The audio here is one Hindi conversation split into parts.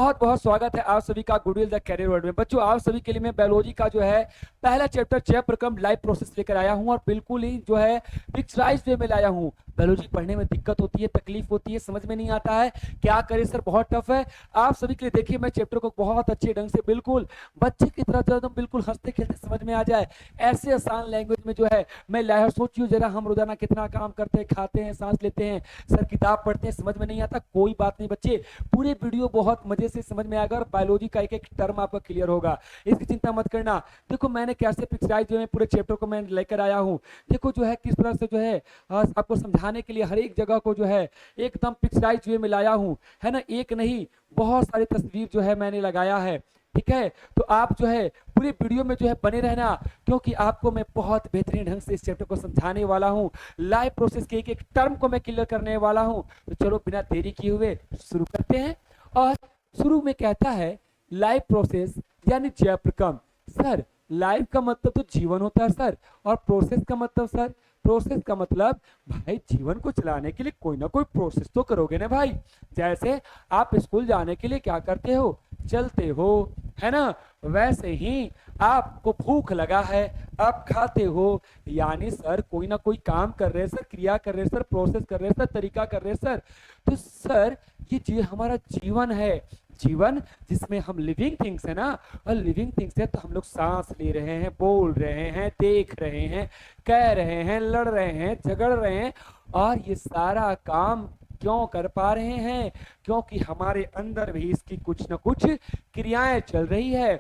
बहुत बहुत स्वागत है आप सभी का गुडविल द कैरियर वर्ल्ड में। बच्चों, आप सभी के लिए मैं बायोलॉजी का जो है पहला चैप्टर चय प्रक्रम लाइफ प्रोसेस लेकर आया हूं और बिल्कुल ही जो है पिक्चराइज वे में लाया हूं। बायोलॉजी पढ़ने में दिक्कत होती है, तकलीफ होती है, समझ में नहीं आता है, क्या करें सर, बहुत टफ है। आप सभी के लिए देखिए मैं चैप्टर को बहुत अच्छे ढंग से बिल्कुल बच्चे की तरह जो एकदम बिल्कुल हंसते खेलते समझ में आ जाए ऐसे आसान लैंग्वेज में जो है मैं लाया। सोचिए जरा, हम रोजाना कितना काम करते हैं, खाते हैं, सांस लेते हैं, सर किताब पढ़ते हैं, समझ में नहीं आता, कोई बात नहीं बच्चे, पूरे वीडियो बहुत मजे से समझ में आएगा और बायोलॉजी का एक एक टर्म आपका क्लियर होगा, इसकी चिंता मत करना। देखो मैंने कैसे पिक्चराइज जो है पूरे चैप्टर को मैं लेकर आया हूँ। देखो जो है किस तरह से जो है आपको समझाने के लिए हर एक जगह को जो है एकदम पिक्चराइज वे में लाया हूँ, है ना। एक नहीं बहुत सारी तस्वीर जो है मैंने लगाया है, ठीक है। तो आप जो है पूरे वीडियो में जो है बने रहना, क्योंकि आपको मैं बहुत बेहतरीन ढंग से इस चैप्टर को समझाने वाला हूँ। लाइफ प्रोसेस के एक एक टर्म को मैं क्लियर करने वाला हूँ। तो चलो बिना देरी किए हुए शुरू करते हैं। और शुरू में कहता है लाइफ प्रोसेस यानी चय प्रक्रम। सर लाइफ का मतलब तो जीवन होता है सर, और प्रोसेस का मतलब सर, प्रोसेस का मतलब भाई जीवन को चलाने के लिए कोई ना कोई प्रोसेस तो करोगे ना भाई। जैसे आप स्कूल जाने के लिए क्या करते हो, चलते हो, है ना। वैसे ही आपको भूख लगा है, आप खाते हो, यानी सर कोई ना कोई काम कर रहे हैं सर, क्रिया कर रहे हैं सर, प्रोसेस कर रहे हैं सर, तरीका कर रहे हैं सर। तो सर ये हमारा जीवन है, जीवन जिसमें हम लिविंग थिंग्स है ना, और लिविंग थिंग्स है तो हम लोग सांस ले रहे हैं, बोल रहे हैं, देख रहे हैं, कह रहे हैं, लड़ रहे हैं, झगड़ रहे हैं, और ये सारा काम क्यों कर पा रहे हैं, क्योंकि हमारे अंदर भी इसकी कुछ न कुछ क्रियाएं चल रही है।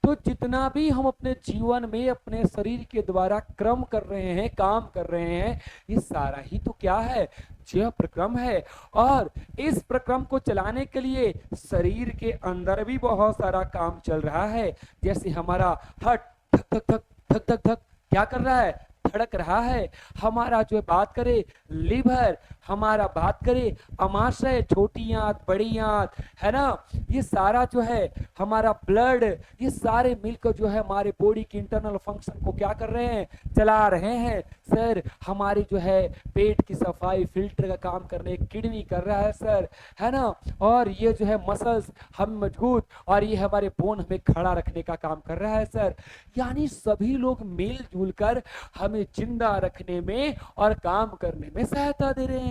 तो जितना भी हम अपने जीवन में अपने शरीर के द्वारा क्रम कर रहे हैं, काम कर रहे हैं, ये सारा ही तो क्या है, यह प्रक्रम है। और इस प्रक्रम को चलाने के लिए शरीर के अंदर भी बहुत सारा काम चल रहा है। जैसे हमारा हार्ट धक धक धक धक धक धक क्या कर रहा है, धड़क रहा है। हमारा जो बात करे लिवर, हमारा बात करे अमाशय, छोटी आंत, बड़ी आंत, है ना, ये सारा जो है हमारा ब्लड, ये सारे मिलकर जो है हमारे बॉडी की इंटरनल फंक्शन को क्या कर रहे हैं, चला रहे हैं। सर हमारी जो है पेट की सफाई, फिल्टर का काम करने किडनी कर रहा है सर, है ना। और ये जो है मसल्स हम मजबूत, और ये हमारे बोन हमें खड़ा रखने का काम कर रहा है सर। यानी सभी लोग मिलजुल कर हमें जिंदा रखने में और काम करने में सहायता दे रहे हैं।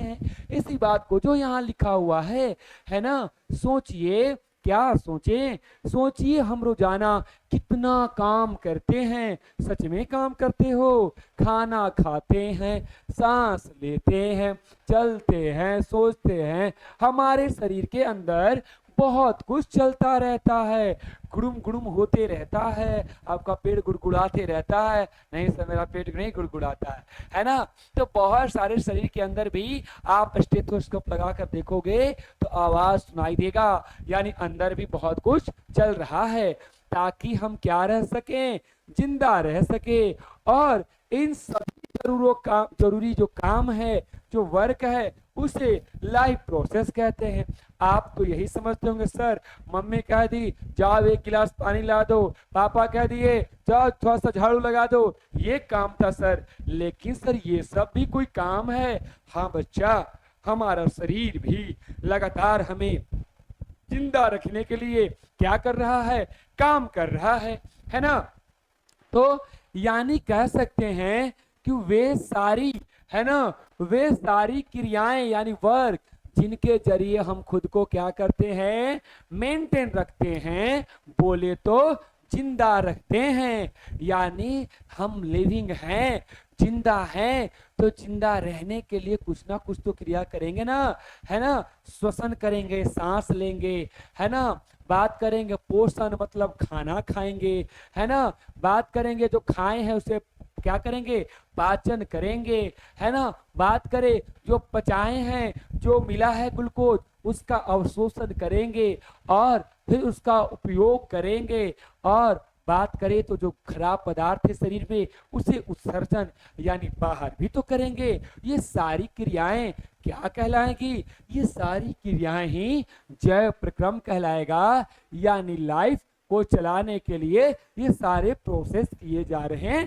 इसी बात को जो यहाँ लिखा हुआ है ना। सोचिए, क्या सोचें, सोचिए हम रोजाना कितना काम करते हैं, सच में काम करते हो। खाना खाते हैं, सांस लेते हैं, चलते हैं, सोचते हैं, हमारे शरीर के अंदर बहुत कुछ चलता रहता है, गुड़ुम गुड़ुम होते रहता है। आपका पेट गुड़गुड़ाते रहता है, नहीं सर मेरा पेट नहीं गुड़गुड़ाता है ना। तो बहुत सारे शरीर के अंदर भी आप स्टेथोस्कोप लगा कर देखोगे तो आवाज सुनाई देगा, यानी अंदर भी बहुत कुछ चल रहा है, ताकि हम क्या रह सकें, जिंदा रह सके। और इन सभी जरूरी जो काम है, जो वर्क है, उसे लाइफ प्रोसेस कहते हैं। आप तो यही समझते होंगे सर, मम्मी कह दी जाओ एक गिलास पानी ला दो, पापा कह दिए जाओ थोड़ा सा झाड़ू लगा दो, ये काम था सर। लेकिन सर ये सब भी कोई काम है? हाँ बच्चा, हमारा शरीर भी लगातार हमें जिंदा रखने के लिए क्या कर रहा है, काम कर रहा है ना। तो यानी कह सकते हैं कि वे सारी, है ना, वे सारी क्रियाएं यानी वर्क जिनके जरिए हम खुद को क्या करते हैं, मेंटेन रखते हैं, बोले तो जिंदा रखते हैं। यानी हम लिविंग हैं, जिंदा हैं, तो जिंदा रहने के लिए कुछ ना कुछ तो क्रिया करेंगे ना, है ना। श्वसन करेंगे, सांस लेंगे, है ना। बात करेंगे पोषण मतलब खाना खाएंगे, है ना। बात करेंगे जो खाए हैं उसे क्या करेंगे, पाचन करेंगे, है ना। बात करें जो पचाए हैं, जो मिला है ग्लूकोज, उसका अवशोषण करेंगे और फिर उसका उपयोग करेंगे। और बात करें तो जो खराब पदार्थ है शरीर में उसे उत्सर्जन यानी बाहर भी तो करेंगे। ये सारी क्रियाएं क्या कहलाएंगी, ये सारी क्रियाएं ही जैव प्रक्रम कहलाएगा। यानी लाइफ को चलाने के लिए ये सारे प्रोसेस किए जा रहे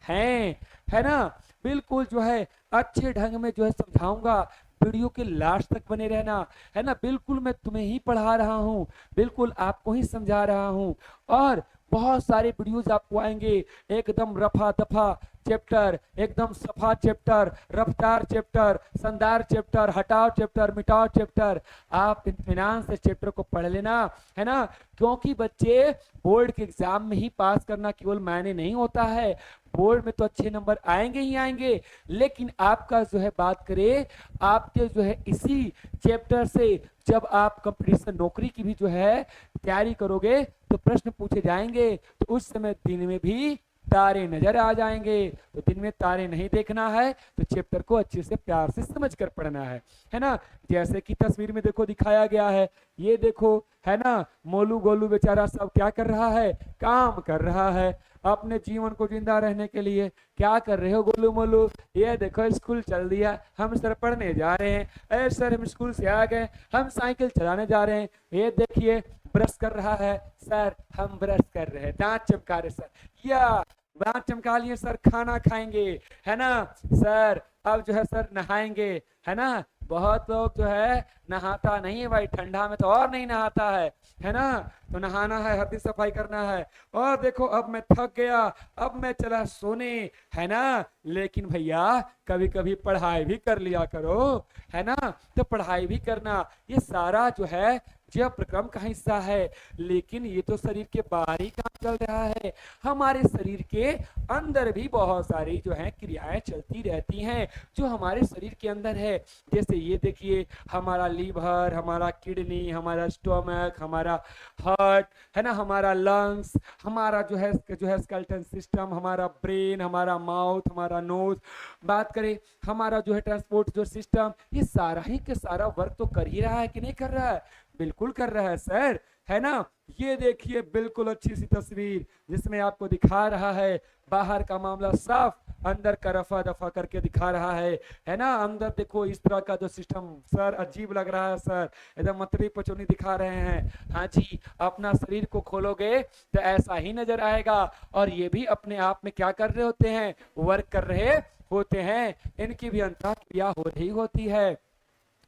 हैं, है ना। बिल्कुल जो है अच्छे ढंग में जो है समझाऊंगा, वीडियो के लास्ट तक बने रहना, है ना। बिल्कुल मैं तुम्हें ही पढ़ा रहा हूँ, बिल्कुल आपको ही समझा रहा हूँ। और बहुत सारे वीडियोज आपको आएंगे, एकदम रफा दफा चैप्टर, एकदम सफा चैप्टर, रफ्तार चैप्टर, संदार चैप्टर, हटाओ चैप्टर, मिटाओ चैप्टर। आप इत्मीनान से चैप्टर को पढ़ लेना, है ना। क्योंकि बच्चे, बोर्ड के एग्जाम में ही पास करना केवल मायने नहीं होता है, बोर्ड में तो अच्छे नंबर आएंगे ही आएंगे, लेकिन आपका जो है बात करें, आपके जो है इसी चैप्टर से जब आप कंपटीशन नौकरी की भी जो है तैयारी करोगे तो प्रश्न पूछे जाएंगे, तो उस समय दिन में भी तारे नजर आ जाएंगे। तो दिन में तारे नहीं देखना है तो चैप्टर को अच्छे से प्यार से समझ कर पढ़ना है ना। जैसे कि तस्वीर में देखो दिखाया गया है, ये देखो, है ना, मोलू गोलू बेचारा सब क्या कर रहा है, काम कर रहा है अपने जीवन को जिंदा रहने के लिए। क्या कर रहे हो गोलू मोलू? ये देखो स्कूल चल दिया, हम सर पढ़ने जा रहे हैं, अरे सर हम स्कूल से आ गए, हम साइकिल चलाने जा रहे हैं। ये देखिए ब्रश कर रहा है, सर हम ब्रश कर रहे हैं, दांत चमका रहे सर, या दांत चमका लिए सर, खाना खाएंगे, है ना सर, अब जो है सर नहाएंगे, है ना। बहुत लोग जो है नहाता नहीं है भाई, ठंडा में तो और नहीं नहाता है ना। तो नहाना है, हर दिन सफाई करना है। और देखो अब मैं थक गया, अब मैं चला सोने, है ना। लेकिन भैया कभी कभी पढ़ाई भी कर लिया करो, है ना। तो पढ़ाई भी करना, ये सारा जो है जय प्रक्रम का हिस्सा है। लेकिन ये तो शरीर के बाहर ही काम चल रहा है, हमारे शरीर के अंदर भी बहुत सारी जो है क्रियाएं चलती रहती हैं जो हमारे शरीर के अंदर है। जैसे ये देखिए, हमारा लीवर, हमारा किडनी, हमारा स्टोमक, हमारा हार्ट, है ना, हमारा लंग्स, हमारा जो है स्केलेटन सिस्टम, हमारा ब्रेन, हमारा माउथ, हमारा नोज, बात करें हमारा जो है ट्रांसपोर्ट जो सिस्टम, ये सारा ही के सारा वर्क तो कर ही रहा है कि नहीं कर रहा है? बिल्कुल कर रहा है सर, है ना। ये देखिए बिल्कुल अच्छी सी तस्वीर जिसमें आपको दिखा रहा है बाहर का मामला साफ, अंदर का रफा दफा करके दिखा रहा है ना। अंदर देखो इस तरह का जो सिस्टम, सर अजीब लग रहा है सर, एकदम मतरी पचौनी दिखा रहे हैं। हाँ जी, अपना शरीर को खोलोगे तो ऐसा ही नजर आएगा। और ये भी अपने आप में क्या कर रहे होते हैं, वर्क कर रहे होते हैं, इनकी भी अंतः क्रिया हो रही होती है।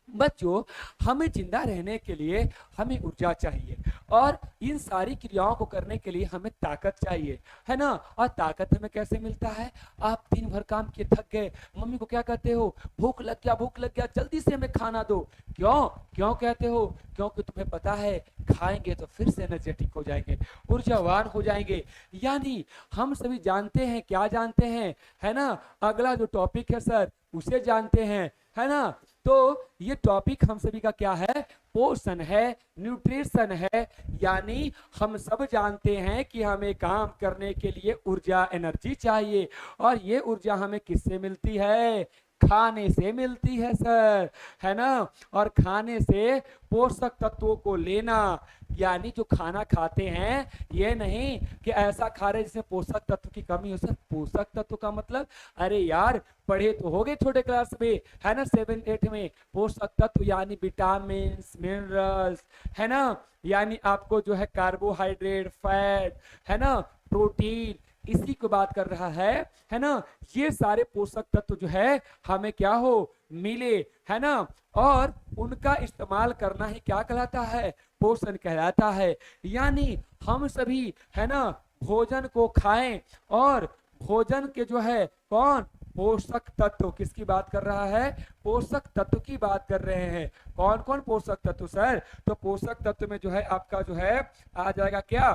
बच्चों, हमें जिंदा रहने के लिए हमें ऊर्जा चाहिए, और इन सारी क्रियाओं को करने के लिए हमें ताकत चाहिए, है ना। और ताकत हमें कैसे मिलता है? आप दिन भर काम किए थक गए, मम्मी को क्या कहते हो, भूख लग गया जल्दी से हमें खाना दो। क्यों क्यों कहते हो? क्योंकि तुम्हें पता है खाएंगे तो फिर से एनर्जेटिक हो जाएंगे, ऊर्जावान हो जाएंगे। यानी हम सभी जानते हैं, क्या जानते हैं, है ना। अगला जो टॉपिक है सर उसे जानते हैं, है ना। तो ये टॉपिक हम सभी का क्या है? पोषण है, न्यूट्रिशन है। यानी हम सब जानते हैं कि हमें काम करने के लिए ऊर्जा, एनर्जी चाहिए, और ये ऊर्जा हमें किससे मिलती है? खाने से मिलती है सर, है ना। और खाने से पोषक तत्वों को लेना, यानी जो खाना खाते हैं ये नहीं कि ऐसा खा रहे जिसमें पोषक तत्व की कमी हो। सर पोषक तत्व का मतलब, अरे यार पढ़े तो हो गए छोटे क्लास में, है ना, 7-8 में। पोषक तत्व यानी विटामिन, मिनरल्स, है ना, यानी आपको जो है कार्बोहाइड्रेट, फैट, है ना, प्रोटीन, इसी को बात कर रहा है ना। ये सारे पोषक तत्व जो है हमें क्या हो, मिले, है ना। और उनका इस्तेमाल करना ही क्या कहलाता है? पोषण कहलाता है। यानी हम सभी, है ना, भोजन को खाएं, और भोजन के जो है कौन, पोषक तत्व, किसकी बात कर रहा है? पोषक तत्व की बात कर रहे हैं। कौन कौन पोषक तत्व सर? तो पोषक तत्व में जो है आपका जो है आ जाएगा क्या,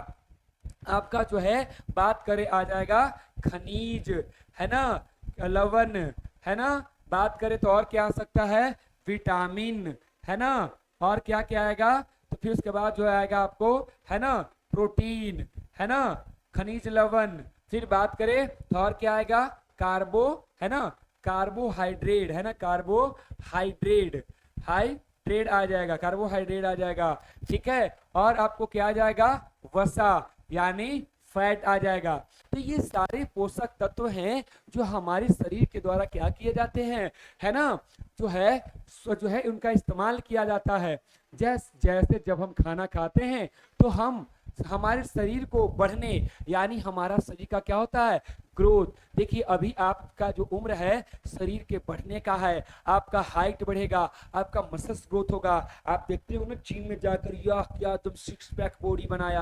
आपका जो है बात करें आ जाएगा खनिज, है ना, लवण, है ना। बात करें तो और क्या आ सकता है? विटामिन, है ना। और क्या क्या आएगा? तो फिर उसके बाद जो आएगा आपको, है ना, प्रोटीन, है ना, खनिज, लवण। फिर बात करें तो और क्या आएगा? कार्बो, है ना, कार्बोहाइड्रेट, है ना, कार्बोहाइड्रेट, हाइड्रेट आ जाएगा, कार्बोहाइड्रेट आ जाएगा, ठीक है। और आपको क्या आ जाएगा? वसा, यानी फैट आ जाएगा। तो ये सारे पोषक तत्व हैं जो हमारे शरीर के द्वारा क्या किए जाते हैं, है ना, जो है उनका इस्तेमाल किया जाता है। जैसे जब हम खाना खाते हैं तो हम हमारे शरीर को बढ़ने, यानी हमारा शरीर का क्या होता है, ग्रोथ। देखिए अभी आपका जो उम्र है शरीर के बढ़ने का है, आपका हाइट बढ़ेगा, आपका मसल्स ग्रोथ होगा। आप देखते हो ना जिम में जाकर या क्या तुम सिक्स पैक बॉडी बनाया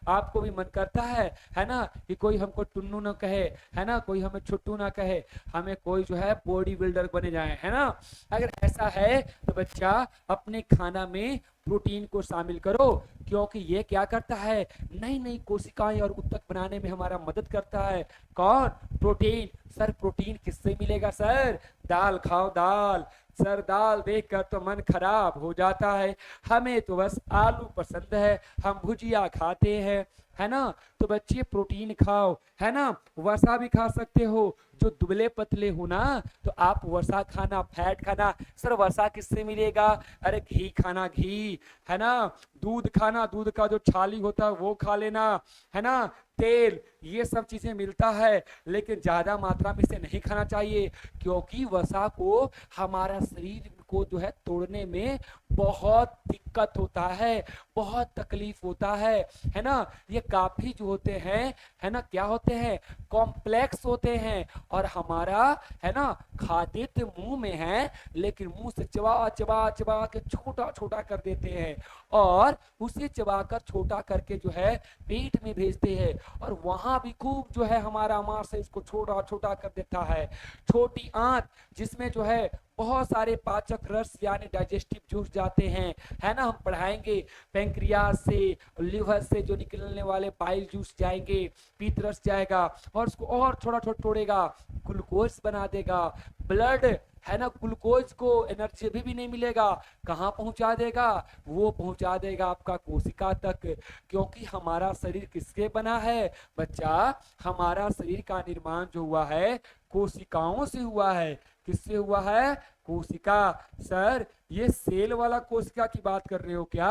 आपको भी मन करता है ना, कि कोई हमको टुन्नू ना कहे, है ना, कोई हमें छुट्टू ना कहे, हमें कोई जो है बॉडी बिल्डर बने जाए, है ना। अगर ऐसा है तो बच्चा अपने खाना में प्रोटीन को शामिल करो, क्योंकि ये क्या करता है, नई नई कोशिकाएं और उत्तक बनाने में हमारा मदद करता है। कौन? प्रोटीन। सर प्रोटीन किससे मिलेगा सर? दाल खाओ दाल। सर दाल देखकर तो मन खराब हो जाता है, हमें तो बस आलू पसंद है, हम भुजिया खाते हैं, है ना। तो बच्चे प्रोटीन खाओ, है ना। वसा भी खा सकते हो, जो दुबले पतले हो ना तो आप वसा खाना, फैट खाना। सर वसा किससे मिलेगा? अरे घी खाना, घी, है ना। दूध खाना, दूध का जो छाली होता है वो खा लेना, है ना। तेल, ये सब चीजें मिलता है, लेकिन ज्यादा मात्रा में इसे नहीं खाना चाहिए, क्योंकि वसा को हमारा शरीर को जो है तोड़ने में बहुत दिक्कत होता है, बहुत तकलीफ होता है ना। ये काफी जो होते हैं, है ना, क्या होते हैं, कॉम्प्लेक्स होते हैं, और हमारा, है ना, खाते तो मुंह में है, लेकिन मुंह से चबा चबा चबा के छोटा छोटा कर देते हैं, और उसे चबाकर छोटा करके जो है पेट में भेजते हैं, और वहां भी खूब जो है हमारा मांस इसको छोटा छोटा कर देता है। छोटी आंत, जिसमें जो है बहुत सारे पाचक रस यानी डाइजेस्टिव जूस जाते हैं, है ना। हम पढ़ाएंगे पैंक्रियाज से, लिवर से जो निकलने वाले बाइल जूस जाएंगे, पीत रस जाएगा, और उसको और थोड़ा थोड़ा तोड़ेगा, ग्लूकोज बना देगा। ब्लड, है ना, ग्लूकोज को एनर्जी भी नहीं मिलेगा, कहाँ पहुंचा देगा? वो पहुंचा देगा आपका कोशिका तक, क्योंकि हमारा शरीर किससे बना है बच्चा? हमारा शरीर का निर्माण जो हुआ है कोशिकाओं से हुआ है। किससे हुआ है? कोशिका। सर ये सेल वाला कोशिका की बात कर रहे हो क्या?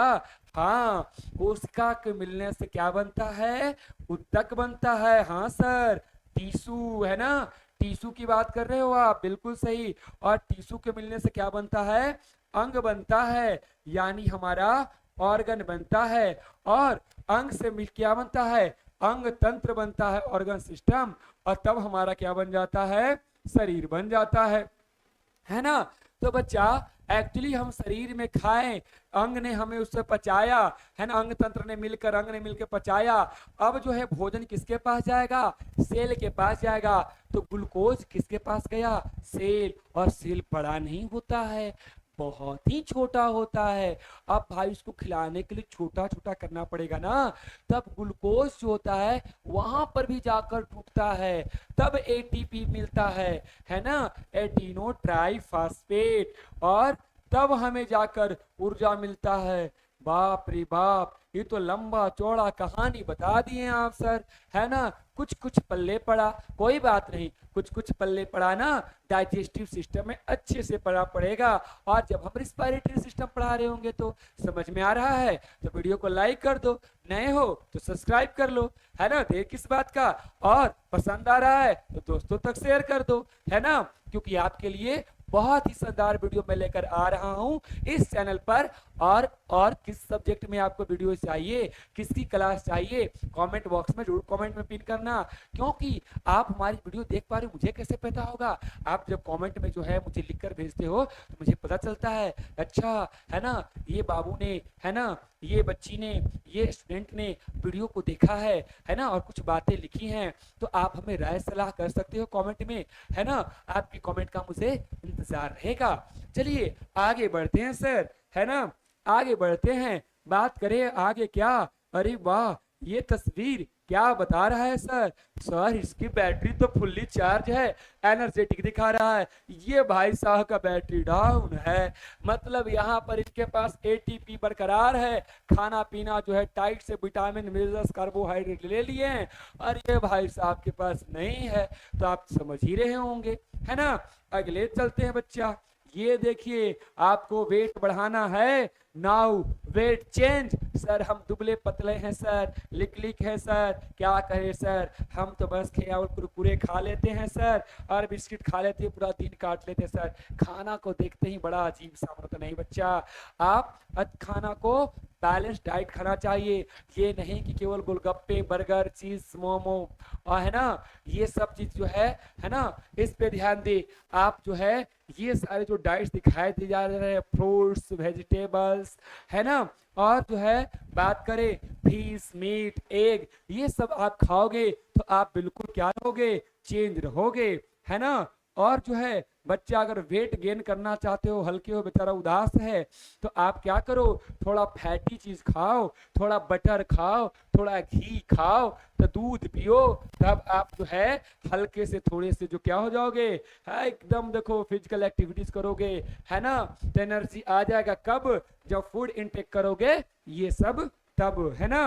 हाँ, कोशिका के मिलने से क्या बनता है? उत्तक बनता है। हाँ सर, टीशू, है ना, टीशू की बात कर रहे हो आप, बिल्कुल सही। और टीशू के मिलने से क्या बनता है? अंग बनता है, यानी हमारा ऑर्गन बनता है। और अंग से मिल क्या बनता है? अंग तंत्र बनता है, ऑर्गन सिस्टम, और तब हमारा क्या बन जाता है? शरीर बन जाता है ना। तो बच्चा एक्चुअली हम शरीर में खाएं, अंग ने हमें उससे पचाया, है ना, अंग तंत्र ने मिलकर, अंग ने मिलकर पचाया। अब जो है भोजन किसके पास जाएगा? सेल के पास जाएगा। तो ग्लूकोज किसके पास गया? सेल। और सेल बड़ा नहीं होता है, बहुत ही छोटा होता है। अब भाई उसको खिलाने के लिए छोटा छोटा करना पड़ेगा ना, तब ग्लूकोज जो होता है वहां पर भी जाकर टूटता है, तब एटीपी मिलता है ना, एडिनो ट्राइफॉस्फेट, और तब हमें जाकर ऊर्जा मिलता है। बाप रे बाप, ये तो लंबा चौड़ा कहानी बता दिए आप सर, है ना। कुछ कुछ पल्ले पड़ा, कोई बात नहीं, कुछ कुछ पल्ले पड़ा ना, डाइजेस्टिव सिस्टम में अच्छे से पढ़ा पड़ेगा। और जब हम रिस्पायरेटरी सिस्टम पढ़ा रहे होंगे तो समझ में आ रहा है तो वीडियो को लाइक कर दो, नए हो तो सब्सक्राइब कर लो, है ना, देर किस बात का। और पसंद आ रहा है तो दोस्तों तक शेयर कर दो, है ना, क्योंकि आपके लिए बहुत ही शानदार वीडियो मैं लेकर आ रहा हूं इस चैनल पर। और किस सब्जेक्ट में आपको वीडियो चाहिए, किसकी क्लास चाहिए, कमेंट बॉक्स में जरूर कमेंट में पिन करना, क्योंकि आप हमारी वीडियो देख पा रहे हो मुझे कैसे पता होगा? आप जब कमेंट में जो है मुझे लिखकर भेजते हो तो मुझे पता चलता है, अच्छा, है ना, ये बाबू ने, है ना, ये बच्ची ने, ये स्टूडेंट ने वीडियो को देखा है ना, और कुछ बातें लिखी हैं, तो आप हमें राय सलाह कर सकते हो कमेंट में, है ना। आपकी कमेंट का मुझे इंतजार रहेगा। चलिए आगे बढ़ते हैं सर, है ना, आगे बढ़ते हैं, बात करें आगे क्या। अरे वाह, ये तस्वीर क्या बता रहा है सर? सर इसकी बैटरी तो फुल्ली चार्ज है, एनर्जेटिक दिखा रहा है। ये भाई साहब का बैटरी डाउन है, मतलब यहाँ पर इनके पास एटीपी बरकरार है, खाना पीना जो है टाइट से विटामिन मिनरल्स कार्बोहाइड्रेट ले लिए हैं, और ये भाई साहब के पास नहीं है, तो आप समझ ही रहे होंगे, है ना। अगले चलते हैं बच्चा, ये देखिए आपको वेट बढ़ाना है, नाउ वेट चेंज। सर हम दुबले पतले हैं सर, लिक है सर, क्या कहे सर, हम तो बस केवल कुरकुरे खा लेते हैं सर और बिस्किट खा लेते हैं, पूरा दिन काट लेते हैं सर। खाना को देखते ही बड़ा अजीब सा होता। नहीं बच्चा, आप खाना को बैलेंस डाइट खाना चाहिए। ये नहीं कि केवल गोलगप्पे, बर्गर, चीज, मोमो और है ना ये सब चीज जो है ना, इस पे ध्यान दे। आप जो है ये सारे जो डाइट्स दिखाई दे जा रहे हैं, फ्रूट्स, वेजिटेबल्स, है ना, और जो है बात करें फिश, मीट, एग, ये सब आप खाओगे तो आप बिल्कुल क्या रहोगे, चेंज रहोगे, है ना। और जो है बच्चा अगर वेट गेन करना चाहते हो, हल्के हो, बेचारा उदास है, तो आप क्या करो, थोड़ा फैटी चीज खाओ, थोड़ा बटर खाओ, थोड़ा घी खाओ, तो दूध पियो, तब आप जो है हल्के से थोड़े से जो क्या हो जाओगे, है एकदम देखो फिजिकल एक्टिविटीज करोगे, है ना, तो एनर्जी आ जाएगा। कब, जब फूड इनटेक करोगे ये सब, तब, है ना।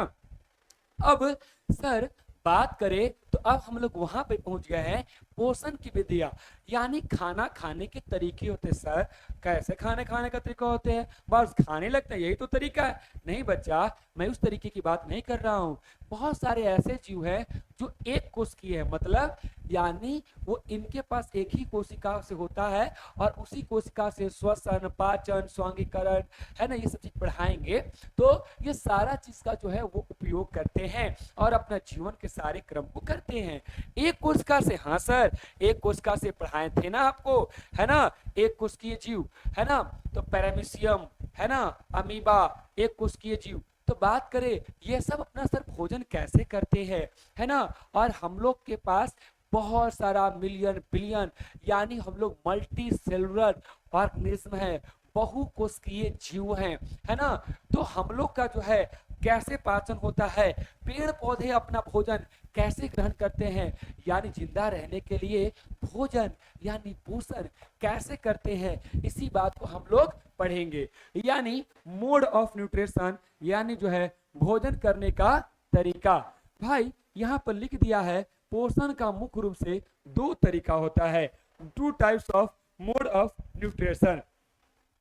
अब सर बात करें तो अब हम लोग वहां पे पहुंच गए हैं पोषण की विधियां, यानी खाना खाने के तरीके होते हैं। सर कैसे खाने खाने का तरीका होते हैं, बस खाने लगते हैं यही तो तरीका है? नहीं बच्चा, मैं उस तरीके की बात नहीं कर रहा हूँ। बहुत सारे ऐसे जीव हैं जो एक कोश की है, मतलब यानी वो इनके पास एक ही कोशिका से होता है और उसी कोशिका से श्वसन, पाचन, स्वांगीकरण, है ना, ये सब चीज पढ़ाएंगे। तो ये सारा चीज का जो है वो उपयोग करते हैं और अपना जीवन के सारे क्रम को करते हैं। एक कोशिका से, हाँ सर, एक कोशिका से पढ़ाए थे ना आपको, है ना, एक कोशिकीय जीव, है ना, तो पैरामीशियम, है ना, अमीबा, एक कोशिकीय जीव। तो बात करें ये सब अपना सर भोजन कैसे करते हैं, है ना, और हम लोग के पास बहुत सारा मिलियन बिलियन, यानी हम लोग मल्टी सेलुलर ऑर्गेनिज्म है, बहुकोशिकीय जीव हैं, है ना। तो हम लोग का जो है कैसे पाचन होता है, पेड़ पौधे अपना भोजन कैसे ग्रहण करते हैं, यानी जिंदा रहने के लिए भोजन यानी पोषण कैसे करते हैं, इसी बात को हम लोग पढ़ेंगे। यानी मोड ऑफ न्यूट्रिशन, यानी जो है भोजन करने का तरीका। भाई यहाँ पर लिख दिया है पोषण का मुख्य रूप से दो तरीका होता है, two types of mode of nutrition.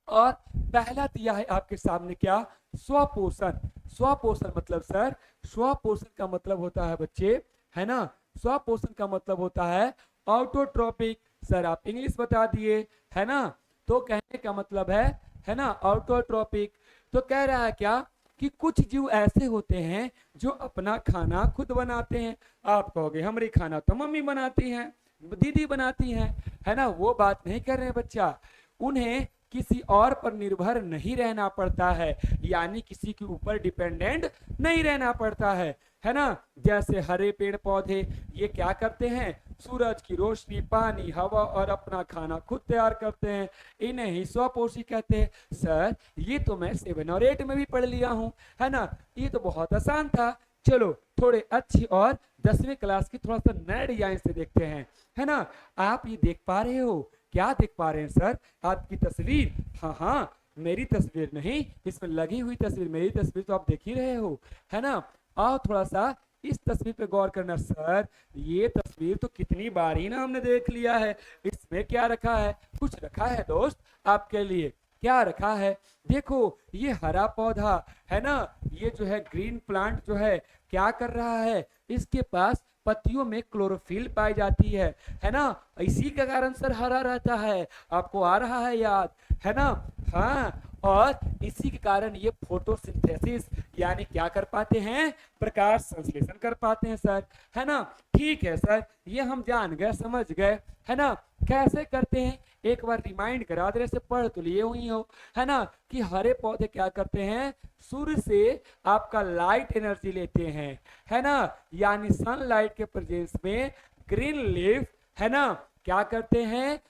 और पहला दिया है आपके सामने क्या, स्वपोषण। स्वपोषण मतलब सर, स्वपोषण का मतलब होता है बच्चे, है ना, स्वपोषण का मतलब होता है ऑटोट्रोपिक। सर आप इंग्लिश बता दिए, है ना, तो कहने का मतलब है ना, ऑटोट्रोपिक। तो कह रहा है क्या कि कुछ जीव ऐसे होते हैं जो अपना खाना खुद बनाते हैं। आप कहोगे हमारी खाना तो मम्मी बनाती हैं, दीदी बनाती हैं, है ना, वो बात नहीं कर रहे हैं बच्चा। उन्हें किसी और पर निर्भर नहीं रहना पड़ता है, यानी किसी के ऊपर डिपेंडेंट नहीं रहना पड़ता है ना। जैसे हरे पेड़ पौधे, ये क्या करते हैं, सूरज की रोशनी, पानी, हवा और अपना खाना खुद तैयार करते हैं, इन्हें ही स्वपोषी कहते हैं। सर ये तो मैं 7 और 8 में भी पढ़ लिया हूँ, है ना, ये तो बहुत आसान था। चलो थोड़े अच्छी और 10वीं क्लास की थोड़ा सा नए डिजाइन से देखते हैं, है ना। आप ये देख पा रहे हो, क्या देख पा रहे हैं सर, आपकी तस्वीर, हाँ हाँ मेरी तस्वीर नहीं, इसमें लगी हुई तस्वीर, मेरी तस्वीर तो आप देख ही रहे हो, है ना। आओ थोड़ा सा इस तस्वीर पे गौर करना। सर ये तस्वीर तो कितनी बार ही ना हमने देख लिया है, इसमें क्या रखा है, कुछ रखा है दोस्त आपके लिए। क्या रखा है, देखो ये हरा पौधा है ना, ये जो है ग्रीन प्लांट जो है क्या कर रहा है, इसके पास पत्तियों में क्लोरोफिल पाई जाती है ना, इसी के कारण सर हरा रहता है। आपको आ रहा है याद, है ना, हाँ, और इसी के कारण ये फोटोसिंथेसिस यानी क्या कर पाते हैं, प्रकाश संश्लेषण कर पाते हैं सर, है ना। ठीक है सर, ये हम जान गए, समझ गए, है ना। कैसे करते हैं एक बार रिमाइंड करा दे, से पढ़ तो लिए हुई हो, है ना, कि हरे पौधे क्या करते हैं, सूर्य से आपका लाइट एनर्जी लेते हैं, है ना, यानी सनलाइट के प्रेजेंस में ग्रीन लीफ, है ना, क्या करते हैं,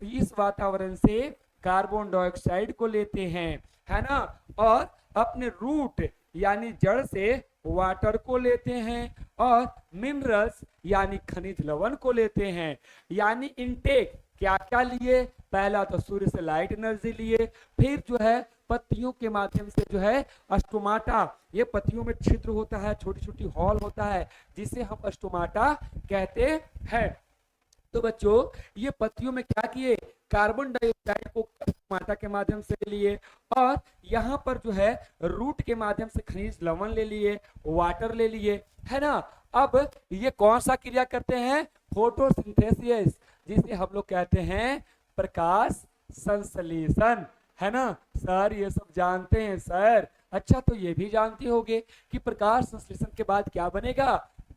इस वातावरण से कार्बन डाइऑक्साइड को लेते हैं, है ना, और अपने रूट यानी जड़ से वाटर को लेते हैं और मिनरल्स यानी खनिज लवण को लेते हैं। यानी इनटेक क्या क्या लिए, पहला तो सूर्य से लाइट एनर्जी लिए, फिर जो है पत्तियों के माध्यम से जो है स्टोमाटा, ये पत्तियों में छिद्र होता है, छोटी छोटी हॉल होता है, जिसे हम स्टोमाटा कहते हैं। तो बच्चों ये पत्तियों में क्या किए, कार्बन डाइऑक्साइड को मात्रा के माध्यम से लिए, और यहाँ पर जो है रूट के माध्यम से खनिज लवण ले लिए, वाटर ले लिए, है ना। अब ये कौन सा क्रिया करते हैं, फोटोसिंथेसिस, जिसे हम लोग कहते हैं प्रकाश संश्लेषण, है ना। सर ये सब जानते हैं सर। अच्छा तो ये भी जानते होंगे कि प्रकाश संश्लेषण के बाद क्या बनेगा,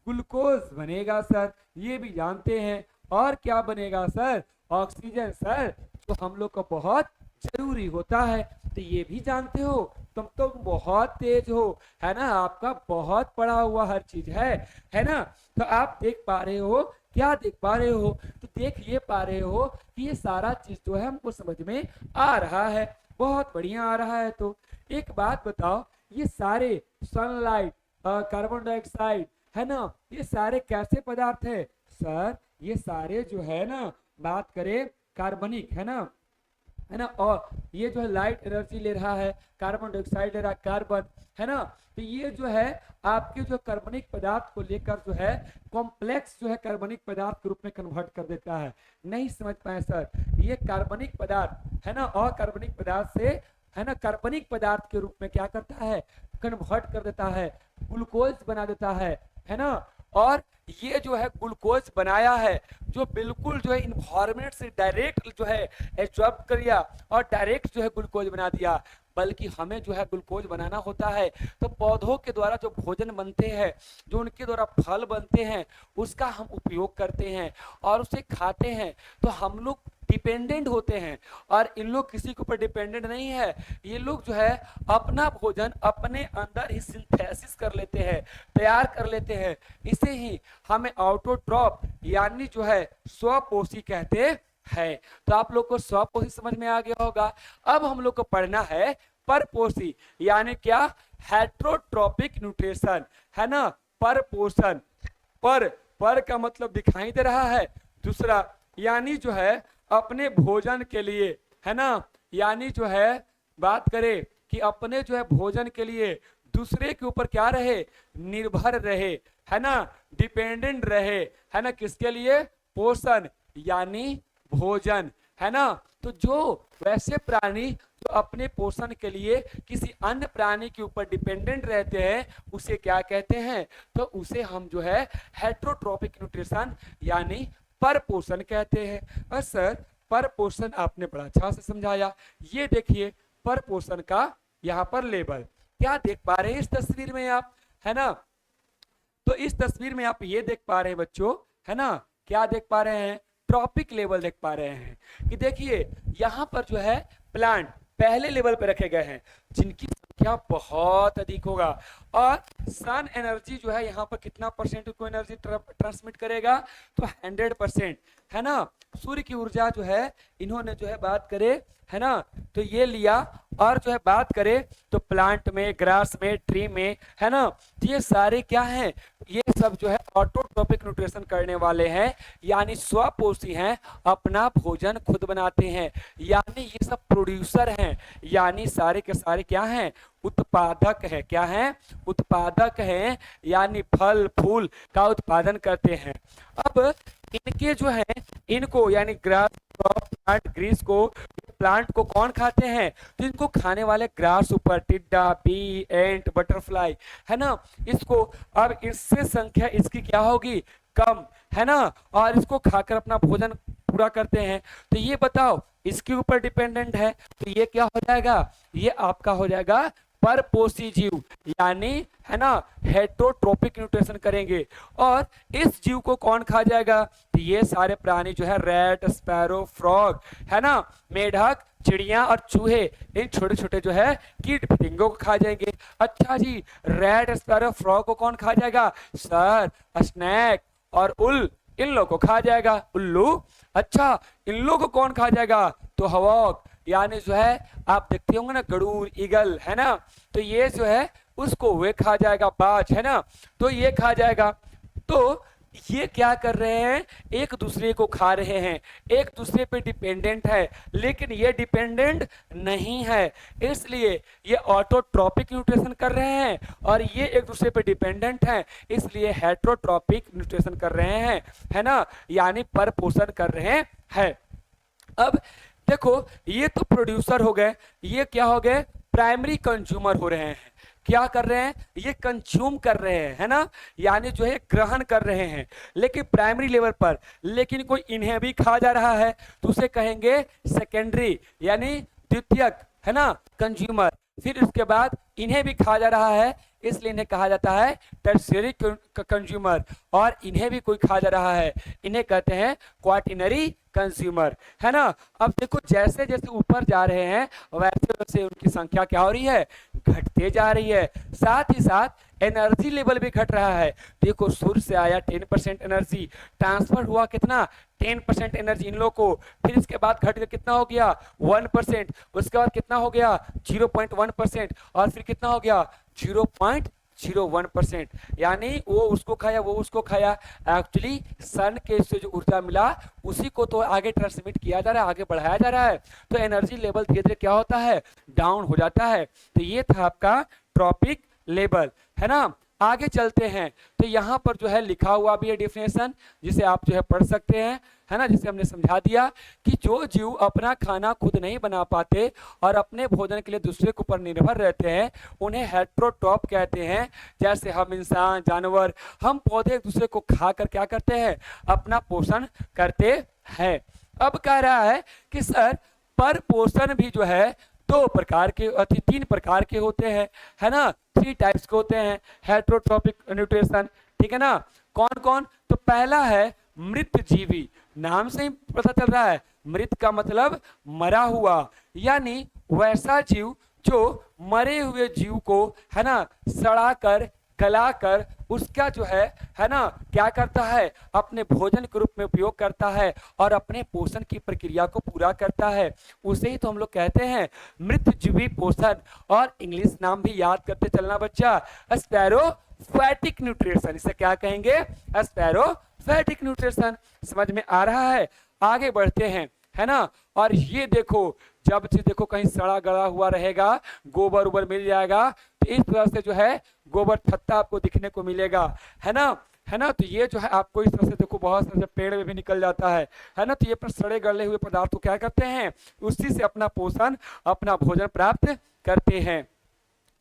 ग्लूकोज बनेगा सर, ये भी जानते हैं। और क्या बनेगा सर, ऑक्सीजन सर, जो हम लोग को बहुत जरूरी होता है। तो ये भी जानते हो, तुम तो बहुत तेज हो, है ना, आपका बहुत पढ़ा हुआ हर चीज है ना। तो आप देख पा रहे हो, क्या देख पा रहे हो, तो देख ये पा रहे हो कि ये सारा चीज जो है हमको समझ में आ रहा है, बहुत बढ़िया आ रहा है। तो एक बात बताओ, ये सारे सनलाइट, कार्बन डाइऑक्साइड, है ना, ये सारे कैसे पदार्थ है सर, ये सारे जो है ना, बात करें कार्बनिक, है ना, और ये जो है लाइट एनर्जी ले रहा है, कार्बन डाइऑक्साइड ले रहा है, कार्बन, है ना। तो ये जो है आपके जो कार्बनिक पदार्थ को लेकर जो है कॉम्प्लेक्स जो है कार्बनिक पदार्थ के रूप में कन्वर्ट कर देता है। नहीं समझ पाए सर, ये कार्बनिक पदार्थ है ना, और कार्बनिक पदार्थ से, है ना, कार्बनिक पदार्थ के रूप में क्या करता है, कन्वर्ट कर देता है, ग्लूकोज बना देता है ना। और ये जो है ग्लूकोज बनाया है, जो बिल्कुल जो है इन्वायरमेंट से डायरेक्ट जो है एब्जॉर्ब कर लिया और डायरेक्ट जो है ग्लूकोज बना दिया। बल्कि हमें जो है ग्लूकोज बनाना होता है तो पौधों के द्वारा जो भोजन बनते हैं, जो उनके द्वारा फल बनते हैं, उसका हम उपयोग करते हैं और उसे खाते हैं। तो हम लोग डिपेंडेंट होते हैं, और इन लोग किसी के ऊपर डिपेंडेंट नहीं है। ये लोग जो है अपना भोजन अपने अंदर ही सिंथेसिस कर लेते हैं, तैयार कर लेते हैं। इसे ही हमें ऑटोट्रॉप यानी जो है स्वपोषी कहते है। तो आप लोग को स्वपोषी समझ में आ गया होगा। अब हम लोग को पढ़ना है परपोषी, यानी क्या, हेट्रोट्रोपिक न्यूट्रिशन, है ना। परपोषण, पर का मतलब दिखाई दे रहा है, दूसरा यानी जो है अपने भोजन के लिए, है ना, यानी जो है बात करें कि अपने जो है भोजन के लिए दूसरे के ऊपर क्या रहे, निर्भर रहे, है ना, डिपेंडेंट रहे, है ना, किसके लिए, पोषण यानी भोजन, है ना। तो जो वैसे प्राणी जो अपने पोषण के लिए किसी अन्य प्राणी के ऊपर डिपेंडेंट रहते हैं, उसे क्या कहते हैं, तो उसे हम जो है हेट्रोट्रोपिक न्यूट्रिशन यानी परपोषण कहते हैं। और सर परपोषण आपने बड़ा अच्छा से समझाया। ये देखिए परपोषण का यहाँ पर लेबल क्या देख पा रहे हैं इस तस्वीर में आप, है ना। तो इस तस्वीर में आप ये देख पा रहे हैं बच्चों, है ना, क्या देख पा रहे हैं, ट्रॉपिक लेवल देख पा रहे हैं कि देखिए यहाँ पर जो है प्लांट पहले लेवल पे रखे गए हैं, जिनकी संख्या बहुत अधिक होगा। और सन एनर्जी जो है यहाँ पर कितना परसेंट को एनर्जी ट्रांसमिट करेगा, तो 100%, है ना। सूर्य की ऊर्जा जो है इन्होंने जो है बात करे, है ना, तो ये लिया। और जो है बात करें तो प्लांट में, ग्रास में, ट्री में, है ना, ये सारे क्या हैं, ये सब जो है ऑटोट्रोपिक न्यूट्रिशन करने वाले हैं, यानी स्वपोषी हैं, अपना भोजन खुद बनाते हैं, यानी ये सब प्रोड्यूसर हैं, यानी सारे के सारे क्या हैं, उत्पादक है, क्या है, उत्पादक हैं, यानी फल फूल का उत्पादन करते हैं। अब इनके जो है इनको यानी ग्रास प्लांट ग्रीस को, प्लांट को कौन खाते हैं, तो इनको खाने वाले ग्रास ऊपर टिड्डा, बी, एंट, बटरफ्लाई, है ना, इसको, अब इससे संख्या इसकी क्या होगी, कम, है ना, और इसको खाकर अपना भोजन पूरा करते हैं। तो ये बताओ इसके ऊपर डिपेंडेंट है, तो ये क्या हो जाएगा, ये आपका हो जाएगा परपोषी जीव, यानी, है ना, हेट्रोट्रोपिक न्यूट्रिशन करेंगे। और इस जीव को कौन खा जाएगा, तो ये सारे प्राणी जो है रैट, स्पैरो, फ्रॉग, है ना, मेढक, चिड़िया और चूहे, इन छोटे छोटे जो है कीट पतंगों को खा जाएंगे। अच्छा जी, रैट, स्पैरो, फ्रॉग को कौन खा जाएगा, सर स्नैक और उल, इन लोगों को खा जाएगा, उल्लू। अच्छा, इन लोगों को कौन खा जाएगा, तो हवॉक, यानी जो है आप देखते होंगे ना गरुड़, ईगल, है ना, तो ये जो है उसको वे खा जाएगा, बाज, है ना, तो ये खा जाएगा। तो ये क्या कर रहे हैं, एक दूसरे को खा रहे हैं, एक दूसरे पे डिपेंडेंट है, लेकिन ये डिपेंडेंट नहीं है, इसलिए ये ऑटोट्रॉपिक न्यूट्रिशन कर रहे हैं, और ये एक दूसरे पे डिपेंडेंट है, इसलिए हेट्रोट्रॉपिक न्यूट्रिशन कर रहे हैं, है ना, यानी पर पोषण कर रहे हैं। अब देखो, ये तो प्रोड्यूसर हो गए, ये क्या हो गए, प्राइमरी कंज्यूमर हो रहे हैं। क्या कर रहे हैं, ये कंज्यूम कर रहे हैं, है ना, यानी जो है ग्रहण कर रहे हैं, लेकिन प्राइमरी लेवल पर। लेकिन कोई इन्हें भी खा जा रहा है तो उसे कहेंगे सेकेंडरी, यानी द्वितीयक, है ना, कंज्यूमर। फिर उसके बाद इन्हें भी खा जा रहा है, इसलिए इन्हें कहा जाता है टर्शियरी कंज्यूमर, और इन्हें भी कोई खा जा रहा है, इन्हें कहते हैं क्वाटिनरी कंज्यूमर, है ना। अब देखो, जैसे जैसे ऊपर जा रहे हैं वैसे वैसे उनकी संख्या क्या हो रही है, घटते जा रही है। साथ ही साथ एनर्जी लेवल भी घट रहा है। देखो, सूर्य से आया 10% एनर्जी, ट्रांसफर हुआ कितना, 10% एनर्जी इन लोगों को, फिर इसके बाद घट कर कितना हो गया 1%, उसके बाद कितना हो गया 0.1%, और फिर कितना हो गया 0.01%, यानी वो उसको खाया, वो उसको खाया। एक्चुअली सन के से जो ऊर्जा मिला उसी को तो आगे ट्रांसमिट किया जा रहा है, आगे बढ़ाया जा रहा है, तो एनर्जी लेवल धीरे धीरे क्या होता है, डाउन हो जाता है। तो ये था आपका ट्रॉपिक लेवल, है ना। आगे चलते हैं, तो यहाँ पर जो है लिखा हुआ भी है डेफिनेशन, जिसे आप जो है पढ़ सकते हैं, है ना, जिसे हमने समझा दिया कि जो जीव अपना खाना खुद नहीं बना पाते और अपने भोजन के लिए दूसरे के ऊपर निर्भर रहते हैं, उन्हें हेट्रोट्रॉप कहते हैं। जैसे हम इंसान, जानवर, हम पौधे एक दूसरे को खाकर क्या करते हैं, अपना पोषण करते हैं। अब कह रहा है कि सर, पर पोषण भी जो है दो प्रकार के, तीन प्रकार के होते हैं, है ना, 3 टाइप्स के होते हैं हेट्रोट्रॉपिक न्यूट्रिशन, ठीक है ना। कौन कौन, तो पहला है मृत जीवी, नाम से ही पता चल रहा है, मृत का मतलब मरा हुआ, यानी वैसा जीव जो मरे हुए जीव को, है ना, सड़ाकर गलाकर उसका जो है ना, क्या करता है, अपने भोजन के रूप में उपयोग करता है और अपने पोषण की प्रक्रिया को पूरा करता है, उसे ही तो हम लोग कहते हैं मृतजीवी पोषण। और इंग्लिश नाम भी याद करते चलना बच्चा, स्पैरोफैटिक न्यूट्रिशन, इसे क्या कहेंगे, स्पैरोफैटिक न्यूट्रिशन। समझ में आ रहा है, आगे बढ़ते हैं, है ना। और ये देखो, जब से देखो कहीं सड़ा गला हुआ रहेगा, गोबर उबर मिल जाएगा, तो इस तरह से जो है गोबर छत्ता आपको दिखने को मिलेगा, है ना, है ना। तो ये जो है आपको इस तरह से देखो, बहुत सारे पेड़ में भी निकल जाता है ना। तो ये पर सड़े गले हुए पदार्थ को क्या करते हैं, उसी से अपना पोषण, अपना भोजन प्राप्त करते हैं।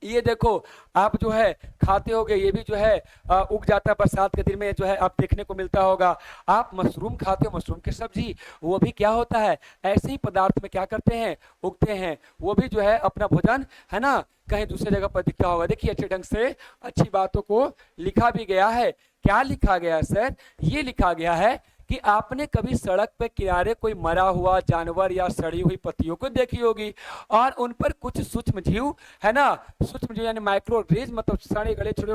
ये देखो, आप जो है खाते होगे, ये भी जो है उग जाता है बरसात के दिन में, जो है आप देखने को मिलता होगा। आप मशरूम खाते हो, मशरूम की सब्जी, वो भी क्या होता है, ऐसे ही पदार्थ में क्या करते हैं, उगते हैं, वो भी जो है अपना भोजन, है ना, कहीं दूसरी जगह पर दिखता होगा। देखिए, अच्छे ढंग से अच्छी बातों को लिखा भी गया है। क्या लिखा गया सर, ये लिखा गया है कि आपने कभी सड़क पे किनारे कोई मरा हुआ जानवर या सड़ी हुई पत्तियों को देखी होगी, और उन पर कुछ सूक्ष्म जीव, है ना, सूक्ष्म जीव यानी माइक्रो ऑर्गेनिज्म, मतलब सड़े गले छोटे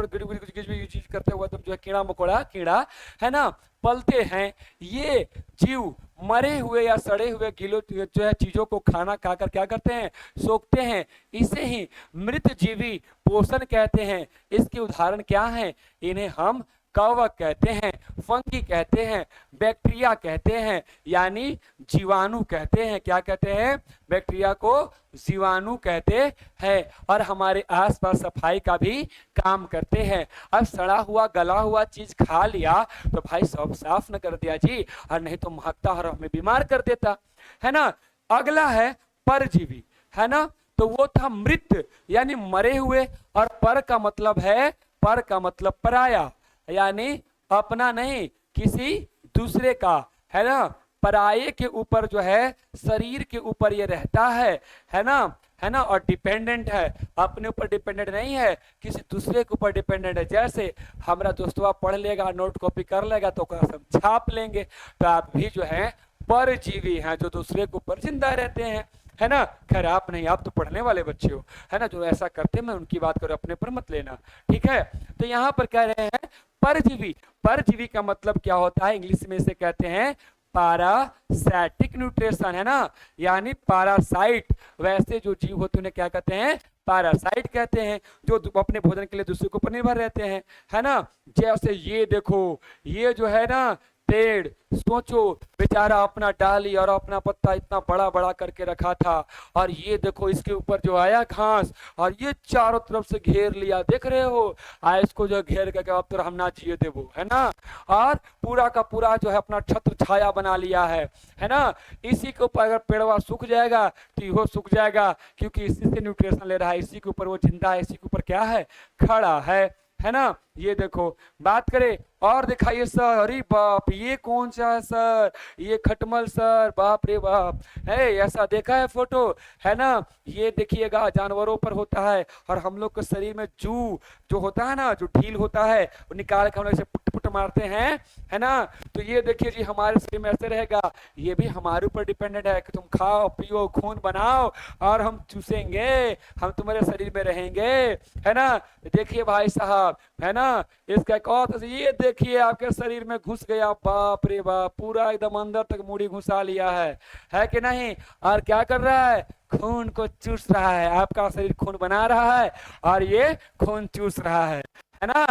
करते हुए जो है कीड़ा मकोड़ा, कीड़ा, है ना, पलते हैं। ये जीव मरे हुए या सड़े हुए गिलो जो है चीजों को खाना खाकर क्या करते हैं, सोखते हैं, इसे ही मृत जीवी पोषण कहते हैं। इसके उदाहरण क्या हैं, इन्हें हम कवक कहते हैं, फंगी कहते हैं, बैक्टीरिया कहते हैं, यानी जीवाणु कहते हैं। क्या कहते हैं, बैक्टीरिया को जीवाणु कहते हैं, और हमारे आसपास सफाई का भी काम करते हैं। अब सड़ा हुआ गला हुआ चीज खा लिया तो भाई सब साफ न कर दिया जी, और नहीं तो महकता और हमें बीमार कर देता, है ना। अगला है परजीवी, है ना, तो वो था मृत यानी मरे हुए, और पर का मतलब है, पर का मतलब पराया, यानी अपना नहीं, किसी दूसरे का, है ना, पराये के ऊपर जो है, शरीर के ऊपर ये रहता है ना, है ना, और डिपेंडेंट है, अपने ऊपर डिपेंडेंट नहीं है, किसी दूसरे के ऊपर डिपेंडेंट है। जैसे हमारा दोस्तवा पढ़ लेगा, नोट कॉपी कर लेगा, तो सब छाप लेंगे, तो आप भी जो है परजीवी हैं, जो दूसरे के ऊपर जिंदा रहते हैं, है ना। खैर आप नहीं, आप तो पढ़ने वाले बच्चे हो, है ना, जो ऐसा करते हैं, मैं उनकी बात करूं, अपने पर मत लेना, ठीक है। तो यहाँ पर कह रहे हैं परजीवी, परजीवी का मतलब क्या होता है, इंग्लिश में इसे कहते हैं पैरासाइटिक न्यूट्रिशन, है ना, यानी पैरासाइट, वैसे जो जीव होते हैं उन्हें क्या कहते हैं, पैरासाइट कहते हैं, जो अपने भोजन के लिए दूसरे के ऊपर निर्भर रहते हैं, है ना। जैसे ये देखो, ये जो है ना पेड़, सोचो बेचारा अपना डाली और अपना पत्ता इतना बड़ा बड़ा करके रखा था, और ये देखो इसके ऊपर जो आया घास, और ये चारों तरफ से घेर लिया, देख रहे हो, इसको जो घेर करके अब तो हम ना जिए थे वो, है ना। और पूरा का पूरा जो है अपना छत्र छाया बना लिया है ना। इसी के ऊपर अगर पेड़वा सूख जाएगा तो यो सूख जाएगा, क्योंकि इसी से न्यूट्रिशन ले रहा है, इसी के ऊपर वो जिंदा है, इसी के ऊपर क्या है, खड़ा है ना। ये देखो, बात करें और दिखाइए सर, अरे बाप ये कौन सा है सर, ये खटमल सर, बाप रे बाप, है ऐसा देखा है फोटो, है ना। ये देखिएगा जानवरों पर होता है, और हम लोग के शरीर में जू जो होता है ना, जो ढील होता है, वो निकाल के हम लोग ऐसे पुट पुट मारते हैं, है ना। तो ये देखिए जी हमारे शरीर में ऐसे रहेगा, ये भी हमारे ऊपर डिपेंडेंट है कि तुम खाओ पियो खून बनाओ और हम चूसेंगे, हम तुम्हारे शरीर में रहेंगे, है ना। देखिए भाई साहब, है ना, इसका एक और ये देखिए आपके शरीर में घुस गया, बाप रे बाप, पूरा एकदम अंदर तक मूड़ी घुसा लिया है कि नहीं। और क्या कर रहा है, खून को चूस रहा है, आपका शरीर खून बना रहा है और ये खून चूस रहा है ना।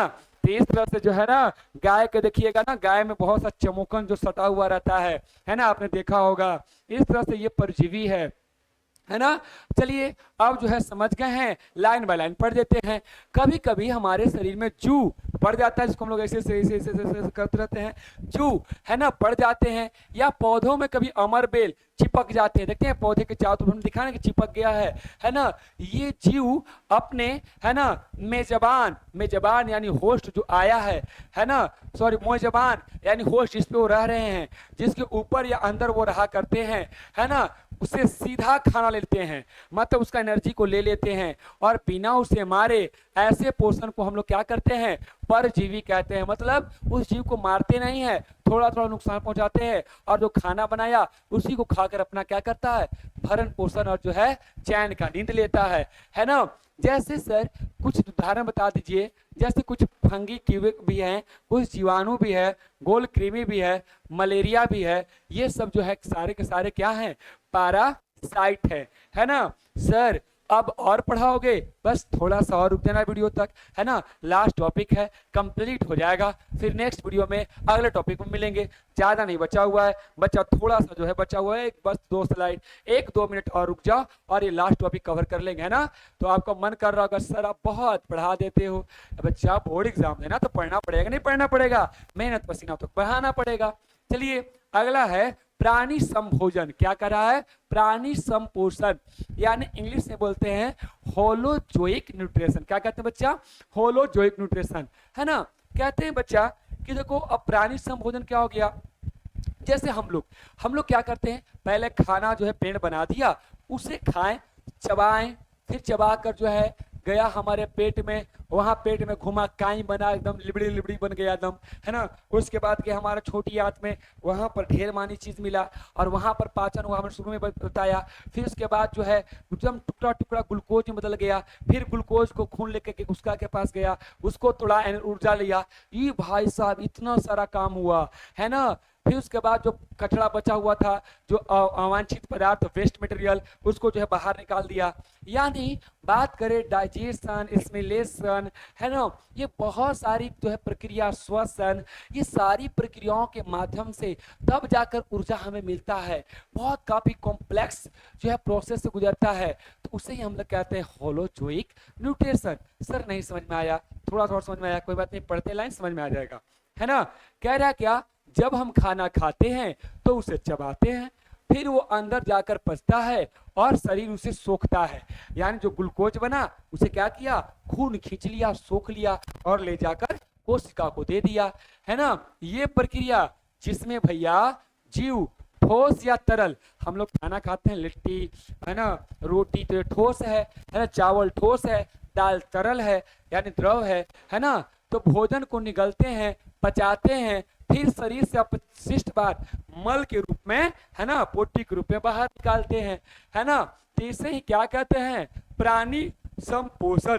तो इस तरह से जो है ना, गाय के देखिएगा ना, गाय में बहुत सा चमोकन जो सटा हुआ रहता है ना, आपने देखा होगा। इस तरह से ये परजीवी है ना। चलिए अब जो है समझ गए हैं, लाइन बाय लाइन पढ़ देते हैं। कभी कभी हमारे शरीर में जू पड़ जाता है, जिसको हम लोग ऐसे करते रहते हैं, जू, है ना, पड़ जाते हैं। या पौधों में कभी अमरबेल चिपक जाते हैं, देखते हैं पौधे के चारों तरफ दिखा ना कि चिपक गया है ना। ये जीव अपने, है ना, मेजबान यानी होस्ट जो आया है ना, सॉरी मेजबान यानी होस्ट जिस पे वो रह रहे हैं, जिसके ऊपर या अंदर वो रहा करते हैं, है ना, उसे सीधा खाना लेते हैं, मतलब उसका एनर्जी को ले लेते हैं, और बिना उसे मारे ऐसे पोषण को हम लोग क्या करते हैं, परजीवी कहते हैं। मतलब उस जीव को मारते नहीं है, थोड़ा थोड़ा नुकसान पहुंचाते हैं, और जो खाना बनाया उसी को खाकर अपना क्या करता है, भरण पोषण और जो है चैन का नींद लेता है ना। जैसे सर कुछ उदाहरण बता दीजिए, जैसे कुछ फंगी कीड़े भी हैं, कुछ जीवाणु भी है, गोल कृमि भी है, मलेरिया भी है, ये सब जो है सारे के सारे क्या हैं, पैरासाइट है ना। सर अब और पढ़ाओगे, बस थोड़ा सा और रुक जाना वीडियो तक, है ना। लास्ट टॉपिक है, कंप्लीट हो जाएगा, फिर नेक्स्ट वीडियो में अगले टॉपिक में मिलेंगे। ज्यादा नहीं बचा हुआ है, बच्चा थोड़ा सा जो है बचा हुआ है, बस 2 स्लाइड, 1-2 मिनट और रुक जाओ और ये लास्ट टॉपिक कवर कर लेंगे, है ना। तो आपका मन कर रहा होगा सर आप बहुत पढ़ा देते हो, बच्चा बोर्ड एग्जाम देना तो पढ़ना पड़ेगा, नहीं पढ़ना पड़ेगा, मेहनत पसीना तो बहाना पड़ेगा। चलिए अगला है प्राणी संभोजन। क्या कर रहा है, प्राणी संपोषण, यानी इंग्लिश में बोलते हैं होलोजोइक न्यूट्रिशन। क्या कहते हैं बच्चा, होलोजोइक न्यूट्रिशन, है ना। कहते हैं बच्चा कि देखो अब प्राणी संभोजन क्या हो गया, जैसे हम लोग क्या करते हैं, पहले खाना जो है पेड़ बना दिया, उसे खाएं, चबाएं, फिर चबा कर जो है गया हमारे पेट में, वहां पेट में घुमा, काई बना, एकदम लिबड़ी लिबड़ी बन गया एकदम, है ना। उसके बाद के हमारा छोटी आंत में वहां पर ढेर मानी चीज मिला, और वहां पर पाचन हुआ, हमने शुरू में बताया। फिर उसके बाद जो है एकदम टुकड़ा टुकड़ा ग्लूकोज में बदल गया, फिर ग्लूकोज को खून लेके के उसका के पास गया, उसको थोड़ा ऊर्जा लिया। ये भाई साहब इतना सारा काम हुआ, है ना। फिर उसके बाद जो कचरा बचा हुआ था, जो अवांछित पदार्थ, वेस्ट मटेरियल, उसको जो है बाहर निकाल दिया। यानी बात करें डाइजेशन, एसिमिलेशन, है ना, ये बहुत सारी जो है प्रक्रिया, श्वसन, ये सारी प्रक्रियाओं के माध्यम से तब जाकर ऊर्जा हमें मिलता है। बहुत काफी कॉम्प्लेक्स जो है प्रोसेस से गुजरता है, तो उसे ही हम लोग कहते हैं होलोजोइक न्यूट्रिशन। सर नहीं समझ में आया, थोड़ा थोड़ा समझ में आया, कोई बात नहीं, पढ़ते लाइन समझ में आ जाएगा, है ना। कह रहा क्या, जब हम खाना खाते हैं तो उसे चबाते हैं, फिर वो अंदर जाकर पचता है और शरीर उसे सोखता है, यानी जो ग्लूकोज बना उसे क्या किया, खून खींच लिया, सोख लिया और ले जाकर कोशिका को दे दिया, है ना। ये प्रक्रिया जिसमें भैया जीव ठोस या तरल, हम लोग खाना खाते हैं, लिट्टी, है ना, रोटी तो ठोस है ना, चावल ठोस है, दाल तरल है यानी द्रव है ना। तो भोजन को निगलते हैं, पचाते हैं, फिर शरीर से अपशिष्ट बार मल के रूप में, है ना, पोटी के रूप में बाहर निकालते हैं, है ना। तो इसे ही क्या कहते हैं, प्राणी संपोषण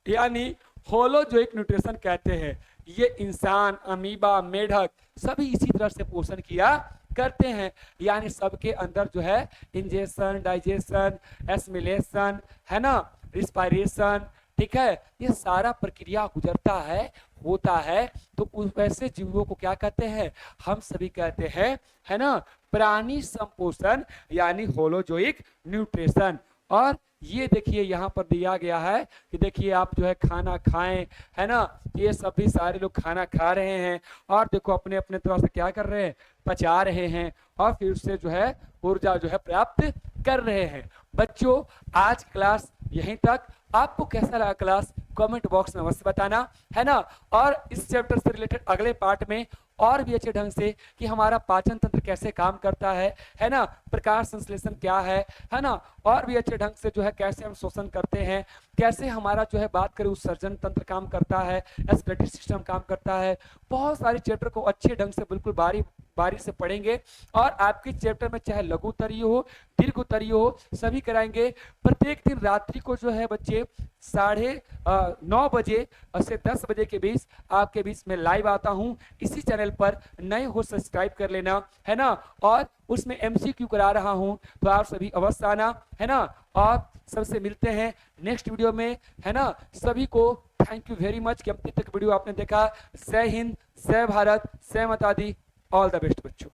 यानी होलोजोइक न्यूट्रिशन कहते हैं। ये इंसान, अमीबा, मेढक सभी इसी तरह से पोषण किया करते हैं, यानी सबके अंदर जो है इंजेक्शन, डाइजेशन, एसिमिलेशन, है ना, रिस्पायरेशन, ठीक है, ये सारा प्रक्रिया गुजरता है, होता है। तो उस वैसे जीवों को क्या कहते हैं, हम सभी कहते हैं, है ना, प्राणी संपोषण यानी होलोजोइक न्यूट्रिशन। और ये देखिए यहाँ पर दिया गया है कि देखिए आप जो है खाना खाएं, है ना, ये सभी सारे लोग खाना खा रहे हैं और देखो अपने अपने तरह से क्या कर रहे हैं, पचा रहे हैं और फिर उससे जो है ऊर्जा जो है प्राप्त कर रहे हैं। बच्चों आज क्लास यहीं तक। आपको कैसा लगा क्लास कमेंट बॉक्स में अवश्य बताना, है ना। और इस चैप्टर से रिलेटेड अगले पार्ट में और भी अच्छे ढंग से कि हमारा पाचन तंत्र कैसे काम करता है ना, प्रकाश संश्लेषण क्या है ना, और भी अच्छे ढंग से जो है कैसे हम शोषण करते हैं, कैसे हमारा जो है बात करें उत्सर्जन तंत्र काम करता है, रेस्पिरेटरी सिस्टम काम करता है। बहुत सारे चैप्टर को अच्छे ढंग से बिल्कुल बारी बारी से पढ़ेंगे और आपके चैप्टर में चाहे लघु उत्तरीय हो, दीर्घ उत्तरीय हो, सभी कराएंगे। प्रत्येक दिन रात्रि को जो है बच्चे 9:30 बजे से 10 बजे के बीच आपके बीच में लाइव आता हूं इसी चैनल पर। नए हो सब्सक्राइब कर लेना, है ना, और उसमें एमसीक्यू करा रहा हूं तो आप सभी अवश्य आना, है ना। और सबसे मिलते हैं नेक्स्ट वीडियो में, है ना। सभी को थैंक यू वेरी मच कि अब तक वीडियो आपने देखा। जय हिंद, जय भारत, जय माता दी, ऑल द बेस्ट बच्चों।